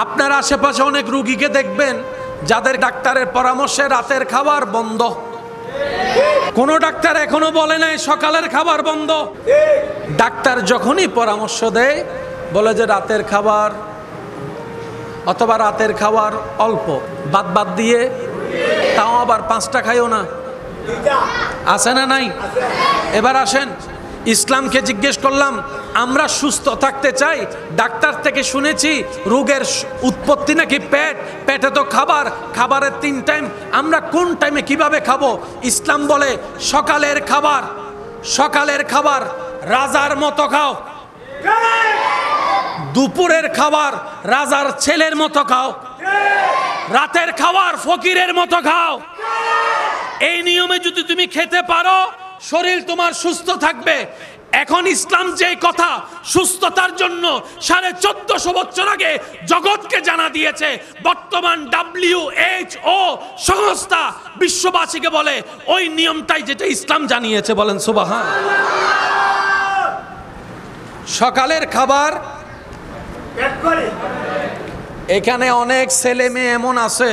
আপনার আশেপাশে অনেক রোগীকে দেখবেন যাদের ডাক্তারের পরামর্শে রাতের খাবার বন্ধ। কোন ডাক্তার এখনো বলে নাই সকালের খাবার বন্ধ। ডাক্তার যখনই পরামর্শ দেয় বলে যে রাতের খাবার অথবা রাতের খাবার অল্প, বাদ দিয়ে, তাও আবার 5টা খাইও না। আছে না নাই? এবার আসেন, ইসলামকে জিজ্ঞেস করলাম, আমরা সুস্থ থাকতে চাই, ডাক্তার থেকে শুনেছি রোগের উৎপত্তি নাকি পেট, পেটে তো খাবার, খাবারের 3 টাইম, আমরা কোন টাইমে কিভাবে খাবো? ইসলাম বলে সকালের খাবার রাজার মতো খাও, দুপুরের খাবার রাজার ছেলের মতো খাও, রাতের খাবার ফকিরের মতো খাও। এই নিয়মে যদি তুমি খেতে পারো শরীর তোমার সুস্থ থাকবে। এখন ইসলাম যে কথা সুস্থতার জন্য 1450 বছর আগে জগৎকে জানা দিয়েছে, বর্তমান WHO সংস্থা বিশ্ববাসীকে বলে ওই নিয়মটাই যেটা ইসলাম জানিয়েছে। বলেন সুবহানাল্লাহ। সকালের খাবার, এখানে অনেক ছেলে মেয়ে এমন আছে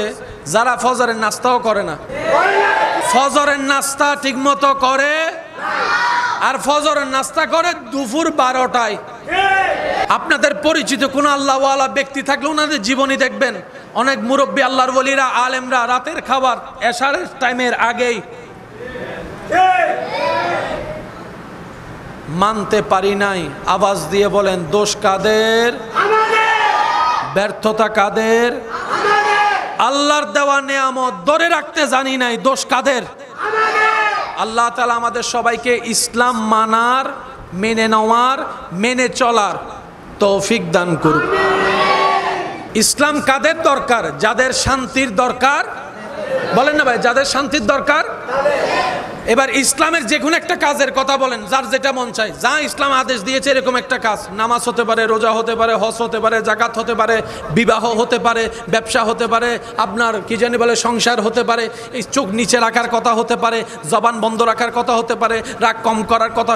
যারা ফজরের নাস্তাও করে না। ফজরের নাস্তা ঠিক মতো করে আর ফজরের নাস্তা করে দুপুর 12টায়। আপনাদের পরিচিত কোন আল্লাহওয়ালা ব্যক্তি থাকলে ওনাদের জীবনী দেখবেন, অনেক মুরব্বী আল্লাহর ওলিরা আলেমরা রাতের খাবার এশারের টাইমের আগেই। মানতে পারি নাই, আওয়াজ দিয়ে বলেন দোষ কাদের? ব্যর্থতা কাদের? আল্লাহর দেওয়া নেয়ামত ধরে রাখতে জানি নাই, দোষ কাদের? আল্লাহ তাআলা আমাদের সবাইকে ইসলাম মানার, মেনে নেওয়ার, মেনে চলার তৌফিক দান করুন। ইসলাম কাদের দরকার? যাদের শান্তির দরকার। বলেন না ভাই, যাদের শান্তির দরকার। এবার ইসলামের যে কোনো একটা কাজের কথা বলেন, যার যেটা মন চায়, যা ইসলাম আদেশ দিয়েছে এরকম একটা কাজ, নামাজ হতে পারে, রোজা হতে পারে, হজ হতে পারে, জাকাত হতে পারে, বিবাহ হতে পারে, ব্যবসা হতে পারে, আপনার কি জানি বলে সংসার হতে পারে, এই চোখ নিচে রাখার কথা হতে পারে, জবান বন্ধ রাখার কথা হতে পারে, রাগ কম করার কথা।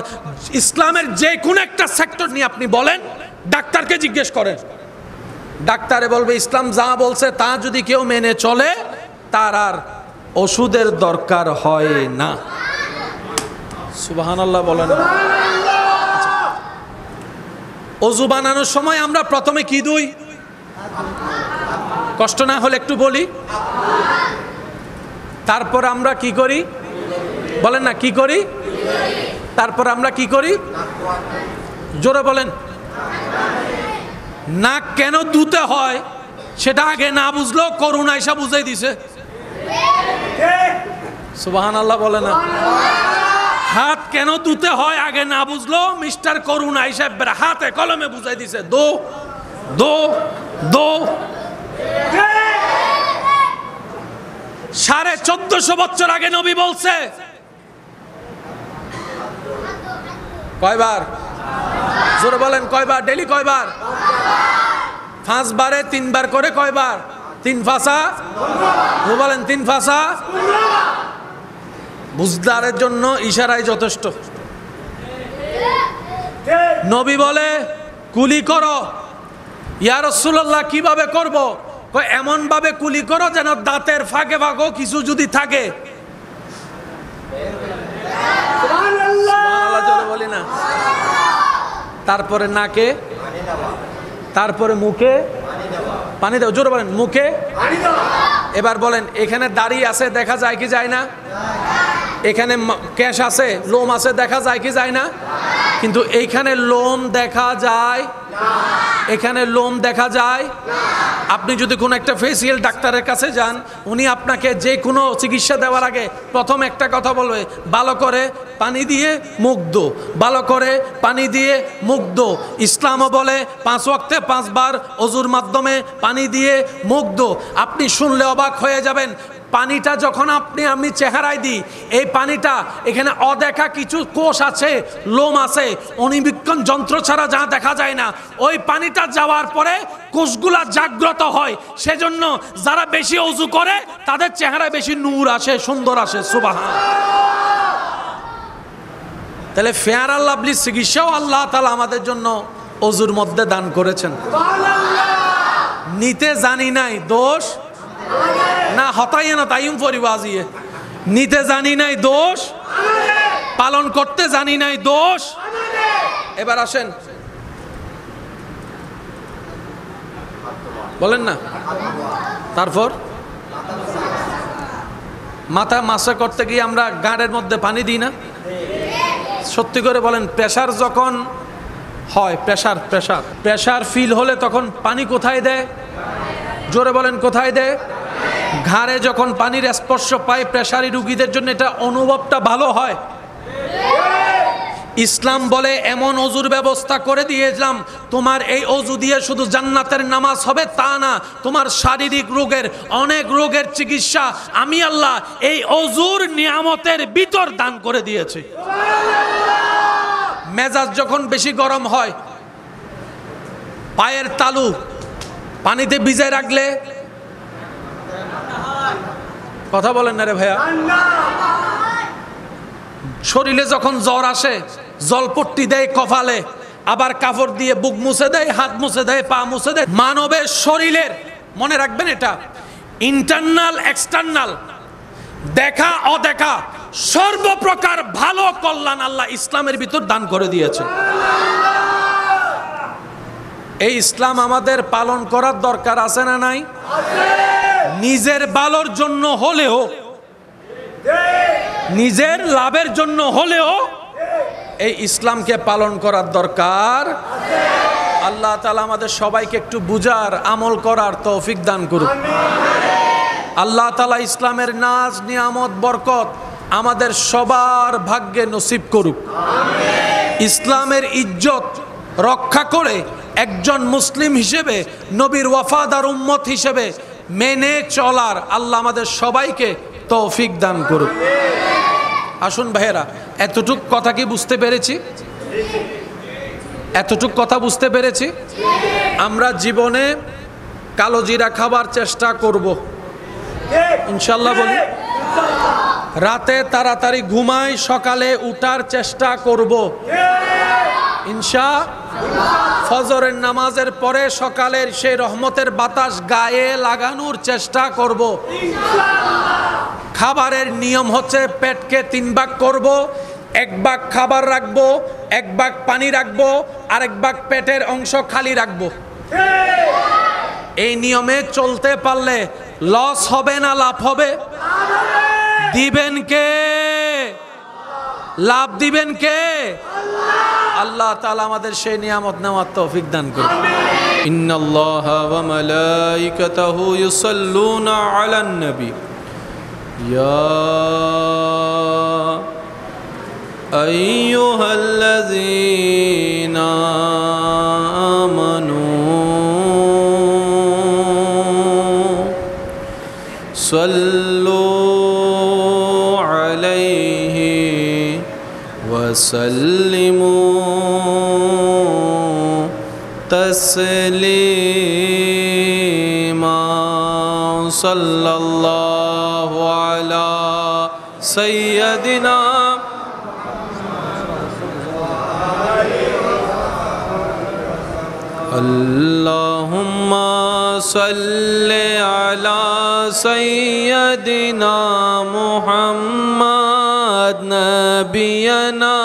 ইসলামের যে কোনো একটা সেক্টর নিয়ে আপনি বলেন, ডাক্তারকে জিজ্ঞেস করেন, ডাক্তারে বলবে ইসলাম যা বলছে তা যদি কেউ মেনে চলে তার আর ওষুধের দরকার হয় না। সুবহানাল্লাহ বলেন। ওযু বানানোর সময় আমরা প্রথমে কি দিই? কষ্ট না হলে একটু বলি। তারপর আমরা কি করি? বলেন না, কি করি? তারপর আমরা কি করি? জোরে বলেন। নাক কেন ধুতে হয় সেটা আগে না বুঝলো, করুণা এসে বুঝাই দিছে। সুবহানাল্লাহ বলে না। হাত কেন ধুতে হয় আগে না বুঝলো, মিস্টার করুণা এসে হাতে কলমে বুঝাই দিছে, দো দো দো। 1450 বছর আগে নবী বলছে কয়বার? জোরে বলেন কয়বার? ডেলি কয়বার? 5 বারে 3 বার করে কয়বার? 3 ফাঁসা। বলেন 3 ফাঁসা। বুঝদারের জন্য ইশারায় যথেষ্ট। নবী বলে কুলি করো। ইয়া রাসূলুল্লাহ কিভাবে করব? এমন ভাবে কুলি করো যেন দাঁতের ফাঁকে ফাঁকও কিছু যদি থাকে। সুবহানাল্লাহ জোরে বলি না। তারপরে নাকে, তারপরে মুখে পানি দাও। জোরে বলেন মুখে। এবার বলেন এখানে দাড়ি আছে, দেখা যায় কি যায় না? এখানে কেশ আছে, লোম আছে, দেখা যায় কি যায় না? কিন্তু এইখানে লোম দেখা যায়, এখানে লোম দেখা যায়। আপনি যদি কোনো একটা ফেসিয়াল ডাক্তারের কাছে যান, উনি আপনাকে যে কোনো চিকিৎসা দেওয়ার আগে প্রথম একটা কথা বলবে, ভালো করে পানি দিয়ে মুখ ধো, ভালো করে পানি দিয়ে মুখ ধো। ইসলামও বলে 5 ওয়াক্তে 5 বার ওযুর মাধ্যমে পানি দিয়ে মুখ ধো। আপনি শুনলে অবাক হয়ে যাবেন। পানিটা যখন আমি চেহারায় দিই, এই পানিটা এখানে অদেখা কিছু কোষ আছে, লোম আছে, অণুবীক্ষণ যন্ত্র ছাড়া যা দেখা যায় না, ওই পানিটা যাওয়ার পরে কোষগুলা জাগ্রত হয়। সেজন্য যারা বেশি ওযু করে তাদের চেহারায় বেশি নূর আসে, সুন্দর আসে। সুবহানাল্লাহ। তাহলে ফেয়ার আর লাভলি চিকিৎসাও আল্লাহ তাআলা আমাদের জন্য ওযুর মধ্যে দান করেছেন। নিতে জানি নাই দোষ না, হতাইয়া না তাইম পরিবাজিয়ে, নিতে জানি নাই দোষ, পালন করতে জানি নাই দোষ। এবার আসেন, বলেন না। তারপর মাথা মাসা করতে গিয়ে আমরা গাড়ের মধ্যে পানি দিই না? সত্যি করে বলেন, প্রেসার যখন হয়, প্রেসার ফিল হলে তখন পানি কোথায় দেয়? জোরে বলেন, কোথায় দেয়? ঘাড়ে যখন পানির স্পর্শ পায় প্রেসারি রুগীদের জন্য এটা অনুভবটা ভালো হয়। ইসলাম বলে এমন অজুর ব্যবস্থা করে দিয়েছিলাম, তোমার এই অজু দিয়ে শুধু জান্নাতের নামাজ হবে তা না, তোমার শারীরিক রোগের, অনেক রোগের চিকিৎসা আমি আল্লাহ এই অজুর নিয়ামতের ভিতর দান করে দিয়েছি। মেজাজ যখন বেশি গরম হয়, পায়ের তালু পানিতে ভিজায় রাখলে, কথা বলেন না রে ভাইয়া, শরীরে যখন জ্বর আসে জলপট্টি দেয় কপালে, আবার কাপড় দিয়ে বুক মুছে দেয়, হাত মুছে দেয়, পা মুছে দেয়। মানবের শরীরের, মনে রাখবেন এটা, ইন্টারনাল এক্সটার্নাল, দেখা অদেখা সর্বপ্রকার ভালো কল্যাণ আল্লাহ ইসলামের ভিতর দান করে দিয়েছে। এই ইসলাম আমাদের পালন করার দরকার আছে না নাই? নিজের ভালোর জন্য হলেও, নিজের লাভের জন্য হলেও এই ইসলামকে পালন করার দরকার। আল্লাহ তাআলা আমাদের সবাইকে একটু বুঝার, আমল করার তৌফিক দান করুক। আল্লাহ তাআলা ইসলামের নাজ, নিয়ামত, বরকত আমাদের সবার ভাগ্যে নসিব করুক। ইসলামের ইজ্জত রক্ষা করে একজন মুসলিম হিসেবে, নবীর ওয়াফাদার উম্মত হিসেবে মেনে চলার আল্লাহ আমাদের সবাইকে তৌফিক দান করুক। আসুন ভাইয়েরা, এতটুক কথা কি বুঝতে পেরেছি? এতটুক কথা বুঝতে পেরেছি? আমরা জীবনে কালো জিরা খাবার চেষ্টা করব ইনশাল্লাহ। বলি, রাতে তাড়াতাড়ি ঘুমাই, সকালে উঠার চেষ্টা করব ইনশাআল্লাহ। ফজরের নামাজের পরে সকালের সেই রহমতের বাতাস গায়ে লাগানোর চেষ্টা করব ইনশাআল্লাহ। খাবারের নিয়ম হচ্ছে পেটকে 3 ভাগ করব, 1 ভাগ খাবার রাখবো, 1 ভাগ পানি রাখবো, আর 1 ভাগ পেটের অংশ খালি রাখবো। এই নিয়মে চলতে পারলে লস হবে না লাভ হবে? দিবেন কে? লাভ দিবেন কে? আল্লাহ তাআলা আমাদের সেই নিয়ামত নেওয়ার তৌফিক দান করুন। ইন্নাল্লাহা ওয়া মালাইকাতাহু ইউসাল্লুনা আলান নবী ইয়া আইয়ুহাল্লাযীনা আমানু সাল্লু আলাইহি ওয়া সাল্লিমু তাসলিমা সাল্লাল্লাহু আলা সাইয়্যিদিনা আল্লাহুম্মা সাল্লি আলা সাইয়্যিদিনা মুহাম্মদ নবিয়ানা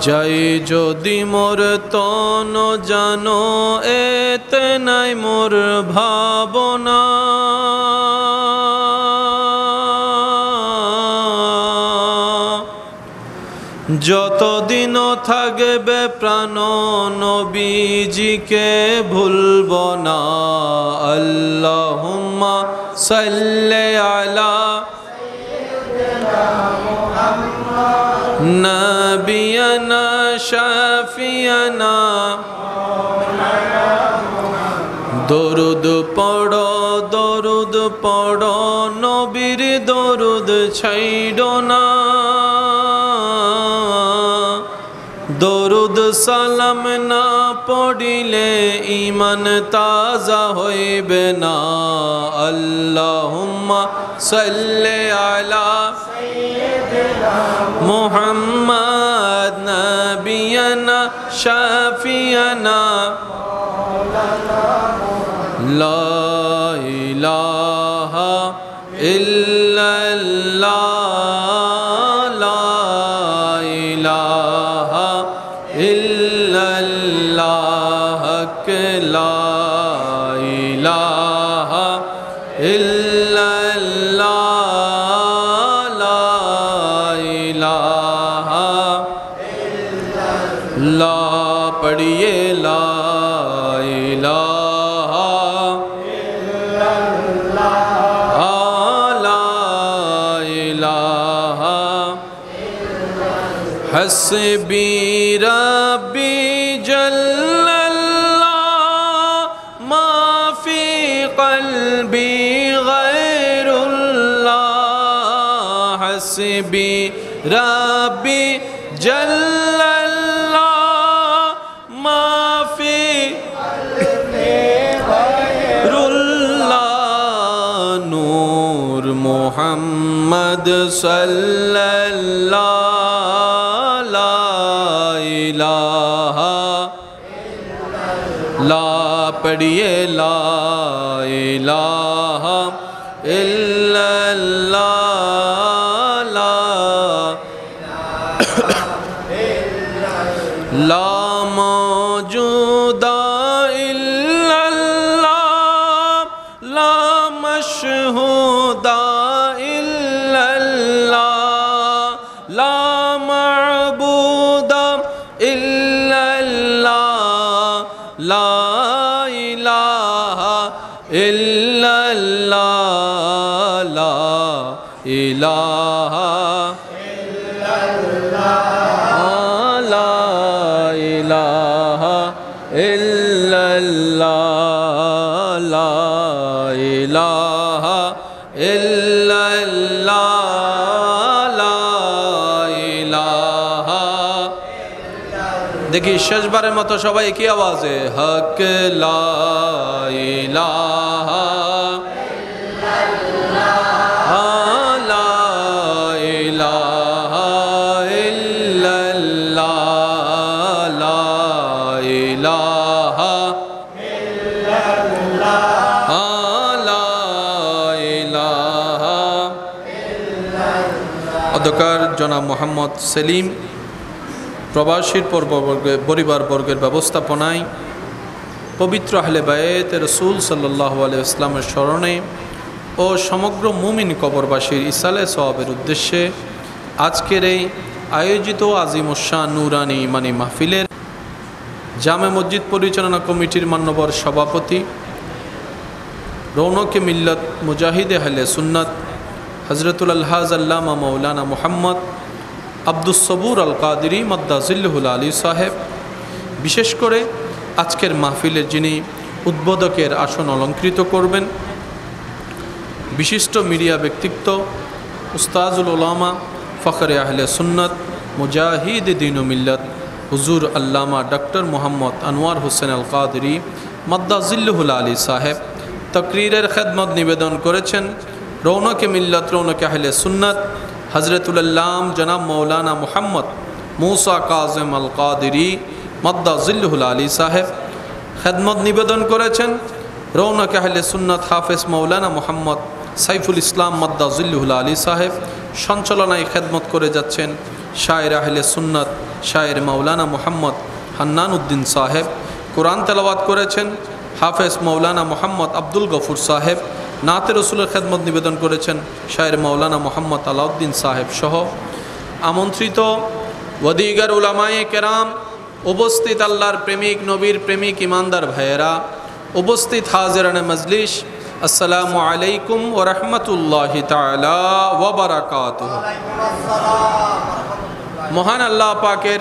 জয় যদি মোর তন জানো এতে নাই মোর ভাবনা যতদিন থাকবে প্রাণ নবীজিকে ভুলব না আল্লাহুম্মা সাল্লি আলা নবিয়ানা শাফিয়ানা দরুদ পড়ো নবীর দরুদ ছাইড়ো না দরুদ সালাম না পড়িলে ঈমান তাজা হইবে না আল্লাহুম্মা সাল্লি আলা محمد نبینا شفیعنا لا الہ الا اللہ لا الہ الا اللہ حق لا الہ الا اللہ لا الہ لا پڑھیے لا الہ لا الہ حسبی ربی جل اللہ ما فی قلبی غیر اللہ حسبی ربی جل اللہ ما فی غیر اللہ نور محمد صلی اللہ لا پڑھیے لا الہ الا اللہ لا موجود الا اللہ لا مشہود الا اللہ لا معبود الا اللہ لا الہ الا اللہ لا الہ الا اللہ لا الہ الا اللہ لا الہ الا اللہ لا الہ دیکھیں শেষবারের মতো সবাই কি আওয়াজে হক লা ইলাহা ইল্লাল্লাহ লা ইলাহা ইল্লাল্লাহ লা ইলাহা ইল্লাল্লাহ লা ইলাহা ইল্লাল্লাহ অধ্যক্ষ জনাব মোহাম্মদ সেলিম প্রবাসীর পরিবারবর্গের ব্যবস্থাপনায় পবিত্র আহলে বায়েত রাসূল সাল্লাল্লাহু আলাইহি ওয়াসাল্লামের স্মরণে ও সমগ্র মুমিন কবরবাসীর ইসালে সওয়াবের উদ্দেশ্যে আজকের এই আয়োজিত আজিমুশান নুরানি ইমানি মাহফিলের জামে মসজিদ পরিচালনা কমিটির মান্যবর সভাপতি রৌনকে মিল্লত মুজাহিদে আহলে সুন্নাত হযরতুল আলহাজ আল্লামা মাওলানা মুহাম্মদ আব্দুস সবুর আল কাদেরী মাদ্দাজিল্লুহুল আলী সাহেব, বিশেষ করে আজকের মাহফিলের যিনি উদ্বোধকের আসন অলঙ্কৃত করবেন, বিশিষ্ট মিডিয়া ব্যক্তিত্ব উস্তাজুল উলামা ফখরে আহলে সুন্নাত মুজাহিদ দ্বীন ও মিল্লত হুজুর আল্লামা ডক্টর মোহাম্মদ আনোয়ার হোসেন আল কাদেরী মাদ্দাজিল্লুহুল আলী সাহেব তকরীরের খেদমত নিবেদন করেছেন রৌনকে মিল্লত রৌনকে আহলে সুন্নাত হযরতুল আল্লাম জনাব মৌলানা মুহাম্মদ মুসা কাজেম আল কাদেরী মাদ্দাজিল্লুহুল আলী সাহেব। খেদমত নিবেদন করেছেন রৌনকে আহলে সুন্নাত হাফেজ মৌলানা মুহাম্মদ সাইফুল ইসলাম মাদ্দাজিল্লুহুল আলী সাহেব। সঞ্চালনায় খেদমত করে যাচ্ছেন শায়ের আহলে সুন্নাত শায়ের মৌলানা মুহাম্মদ হান্নান উদ্দিন সাহেব। কোরআন তেলাওয়াত করেছেন হাফেজ মৌলানা মুহাম্মদ আব্দুল গফুর সাহেব। নাতে রসুলের খেদমত নিবেদন করেছেন শায়ের মৌলানা মোহাম্মদ আলাউদ্দিন সাহেব সহ আমন্ত্রিত ওয়াদিগার উলামায়ে কেরাম, উপস্থিত আল্লাহর প্রেমিক নবীর প্রেমিক ইমানদার ভাইয়েরা, উপস্থিত হাজিরানে মজলিস, আসসালামু আলাইকুম ওয়া রাহমাতুল্লাহি তাআলা ওয়া বারাকাতুহু। মহান আল্লাহ পাকের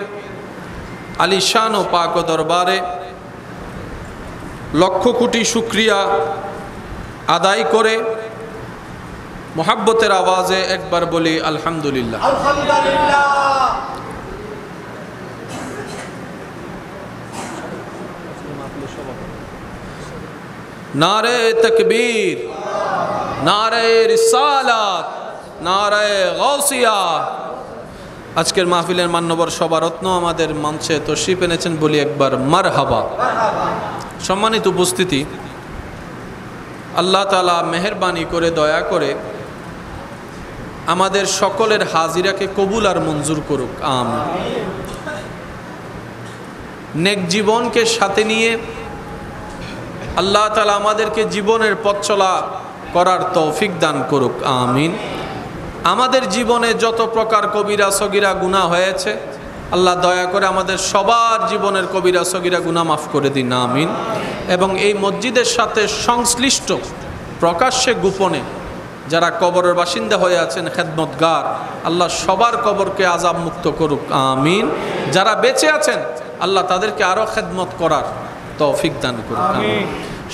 আলিশান ও পাক ও দরবারে লক্ষ কোটি শুকরিয়া আদায় করে মোহাব্বতের আওয়াজে একবার বলি আলহামদুলিল্লাহ। আলহামদুলিল্লাহ। নারে তাকবীর, নারে রিসালাত, নারে গাউসিয়া, আজকের মাহফিলের মান্যবর সভারত্ন আমাদের মঞ্চে তশরিফ এনেছেন বলি একবার মারহাবা। সম্মানিত উপস্থিতি, আল্লাহ তাআলা মেহেরবানি করে দয়া করে আমাদের সকলের হাজিরাকে কবুল আর মঞ্জুর করুক, আমিন। নেক জীবনকে সাথে নিয়ে আল্লাহ তাআলা আমাদেরকে জীবনের পথ চলা করার তৌফিক দান করুক, আমিন। আমাদের জীবনে যত প্রকার কবিরা সগীরা গুনাহ হয়েছে, আল্লাহ দয়া করে আমাদের সবার জীবনের কবিরা সগীরা গুনাহ মাফ করে দিন, আমিন। এবং এই মসজিদের সাথে সংশ্লিষ্ট প্রকাশ্যে গোপনে যারা কবরের বাসিন্দা হয়ে আছেন, খেদমতগার, আল্লাহ সবার কবরকে আযাব মুক্ত করুক, আমিন। যারা বেঁচে আছেন আল্লাহ তাদেরকে আরও খেদমত করার তৌফিক দান করুক, আমিন।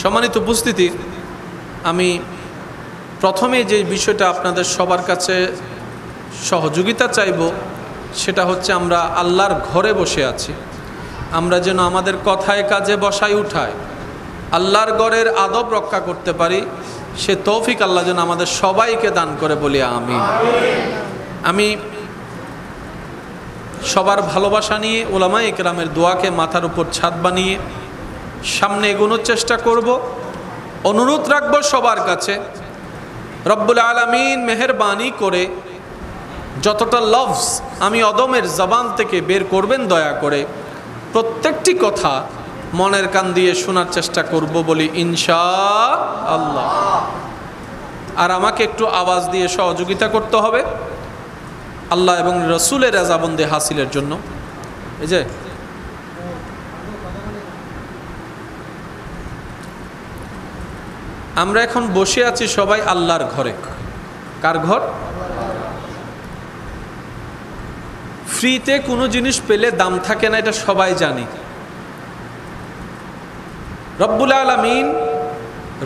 সম্মানিত উপস্থিতি, আমি প্রথমে যে বিষয়টা আপনাদের সবার কাছে সহযোগিতা চাইব সেটা হচ্ছে আমরা আল্লাহর ঘরে বসে আছি। আমরা যেন আমাদের কথায় কাজে বসাই উঠায় আল্লাহর ঘরের আদব রক্ষা করতে পারি, সে তৌফিক আল্লাহ যেন আমাদের সবাইকে দান করে বলি, আমিন। আমি সবার ভালোবাসা নিয়ে উলামায়ে কেরামের দোয়াকে মাথার উপর ছাদ বানিয়ে সামনে এগোনোর চেষ্টা করব। অনুরোধ রাখব সবার কাছে, রব্বুল আলামিন মেহেরবানি করে যতটা লফজ আমি অদমের জবান থেকে বের করবেন দয়া করে প্রত্যেকটি কথা মনের কান দিয়ে শোনার চেষ্টা করব বলি ইনশাআল্লাহ। আর আমাকে একটু আওয়াজ দিয়ে সহযোগিতা করতে হবে আল্লাহ এবং রসুলের রেজাবন্দি হাসিলের জন্য। এই যে আমরা এখন বসে আছি সবাই আল্লাহর ঘরে। কার ঘর? ফ্রিতে কোনো জিনিস পেলে দাম থাকে না, এটা সবাই জানি। রব্বুল আলামিন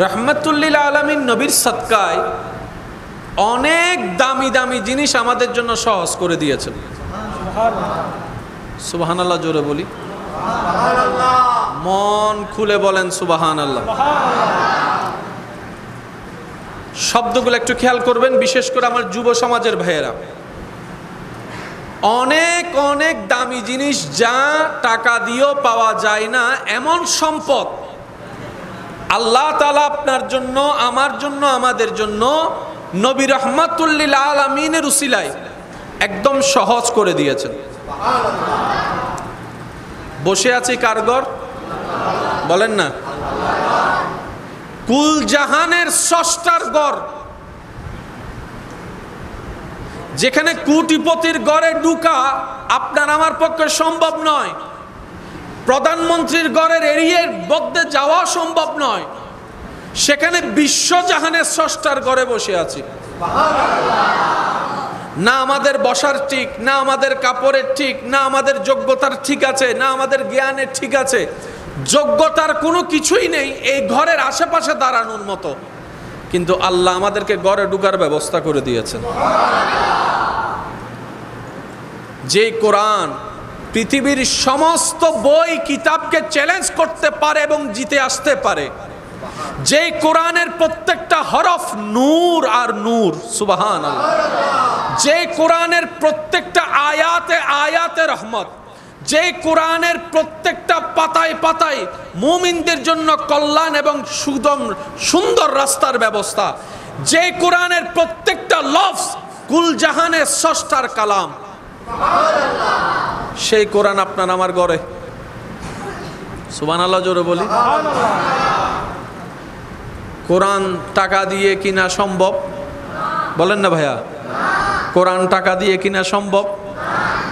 রহমাতুল লিল আলামিন নবীর সদকায় অনেক দামি দামি জিনিস আমাদের জন্য সহজ করে দিয়েছেন। সুবহানাল্লাহ, জোরে বলি মন খুলে বলেন সুবহানাল্লাহ। শব্দগুলো একটু খেয়াল করবেন, বিশেষ করে আমার যুব সমাজের ভাইয়েরা। অনেক অনেক দামি জিনিস যা টাকা দিয়েও পাওয়া যায় না, এমন সম্পদ আল্লাহ তাআলা আপনার জন্য, আমার জন্য, আমাদের জন্য নবী রহমাতুল লিল আলামিনের উসিলায় একদম সহজ করে দিয়েছেন। বসে আছি কার ঘর? বলেন না। কুল জাহানের স্রষ্টার ঘর, যেখানে কোটিপতির ঘরে ঢুকা আপনার আমার পক্ষে সম্ভব নয়, প্রধানমন্ত্রীর ঘরের এরিয়ার মধ্যে যাওয়া সম্ভব নয়, সেখানে বিশ্বজাহানের স্রষ্টার ঘরে বসে আছি। না আমাদের বসার ঠিক, না আমাদের কাপড়ের ঠিক, না আমাদের যোগ্যতার ঠিক আছে, না আমাদের জ্ঞানের ঠিক আছে, যোগ্যতার কোনো কিছুই নেই এই ঘরের আশেপাশে দাঁড়ানোর মতো, কিন্তু আল্লাহ আমাদেরকে ঘরে ঢুকার ব্যবস্থা করে দিয়েছেন। যে কোরআন পৃথিবীর সমস্ত বই কিতাবকে চ্যালেঞ্জ করতে পারে এবং জিতে আসতে পারে, যে কোরআনের প্রত্যেকটা হরফ নূর আর নূর, সুবহানাল্লাহ, যে কোরআনের প্রত্যেকটা আয়াতে আয়াতে রহমত, যে কোরআনের প্রত্যেকটা পাতায় পাতায় মুমিনদের জন্য কল্যাণ এবং সুন্দর রাস্তার ব্যবস্থা, যে কোরআনের প্রত্যেকটা লফজ কুল জাহানের স্রষ্টার কালাম, সেই কোরআন আপনার আমার ঘরে। সুবহানাল্লাহ, জোরে বলি। কোরআন টাকা দিয়ে কিনা সম্ভব? বলেন না ভাইয়া, কোরআন টাকা দিয়ে কিনা সম্ভব?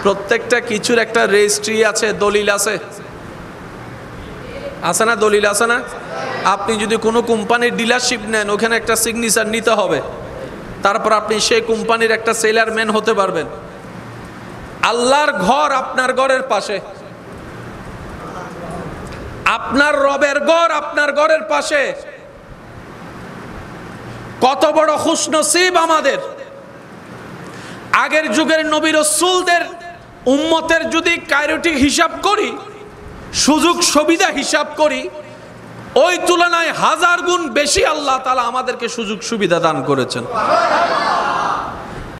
প্রত্যেকটা কিছুর একটা রেজিস্ট্রি আছে, দলিল আছে, আছে না? দলিল আছে না? আপনি যদি কোনো কোম্পানির ডিলারশিপ নেন, ওখানে একটা সিগনেচার নিতে হবে, তারপর আপনি সেই কোম্পানির একটা সেলারম্যান হতে পারবেন। আল্লাহর ঘর আপনার ঘরের পাশে, আপনার রবের ঘর আপনার ঘরের পাশে। কত বড় খুশনসিব আমাদের। আগের যুগের নবী রাসূলদের উম্মতের যদি কাইরোটিক হিসাব করি, সুযোগ সুবিধা হিসাব করি, ওই তুলনায় হাজার গুণ বেশি আল্লাহ তাআলা আমাদেরকে সুযোগ সুবিধা দান করেছেন।